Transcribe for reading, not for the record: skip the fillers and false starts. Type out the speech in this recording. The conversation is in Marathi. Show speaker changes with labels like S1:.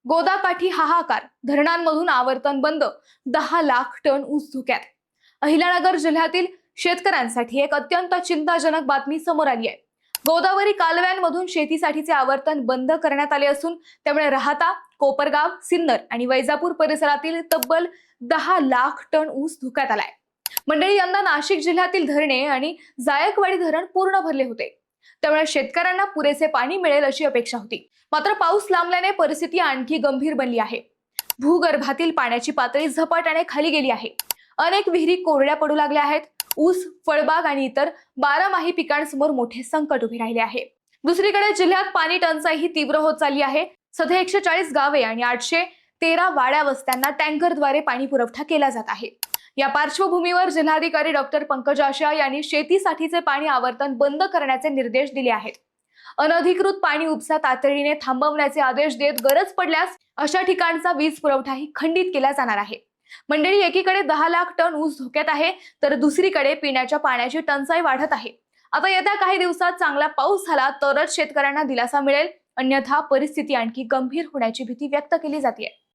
S1: गोदाकाठी हाहाकार, धरणांमधून आवर्तन बंद, 10 लाख टन ऊस धोक्यात. अहिल्यानगर जिल्ह्यातील शेतकऱ्यांसाठी एक अत्यंत चिंताजनक बातमी समोर आली आहे. गोदावरी कालव्यांमधून शेतीसाठीचे आवर्तन बंद करण्यात आले असून त्यामुळे राहाता, कोपरगाव, सिन्नर आणि वैजापूर परिसरातील तब्बल 10 लाख टन ऊस धोक्यात आलाय. मंडळी, यंदा नाशिक जिल्ह्यातील धरणे आणि जायकवाडी धरण पूर्ण भरले होते. त्यामुळे शेतकऱ्यांना पुरेसे पाणी मिळेल अशी अपेक्षा होती. मात्र पाऊस लांबल्याने परिस्थिती आणखी गंभीर बनली आहे. भूगर्भातील पाण्याची पातळी झपाट्याने खाली गेली आहे. अनेक विहिरी कोरड्या पडू लागल्या आहेत. ऊस, फळबाग आणि इतर बारामाही पिकांसमोर मोठे संकट उभे राहिले आहे. दुसरीकडे जिल्ह्यात पाणी टंचाई तीव्र होत चालली आहे. सध्या 140 गावे आणि 813 वाड्या वस्त्यांना टँकरद्वारे पाणी पुरवठा केला जात आहे. या पार्श्वभूमीवर जिल्हाधिकारी डॉक्टर पंकज आशिया यांनी शेतीसाठीचे पाणी आवर्तन बंद करण्याचे निर्देश दिले आहेत. अनधिकृत पाणी उपसा तातडीने थांबवण्याचे आदेश देत गरज पडल्यास अशा ठिकाणचा वीज पुरवठाही खंडित केला जाणार आहे. मंडळी, एकीकडे 10 लाख टन ऊस धोक्यात आहे, तर दुसरीकडे पिण्याच्या पाण्याची टंचाई वाढत आहे. आता येत्या काही दिवसात चांगला पाऊस झाला तरच शेतकऱ्यांना दिलासा मिळेल, अन्यथा परिस्थिती आणखी गंभीर होण्याची भीती व्यक्त केली जाते.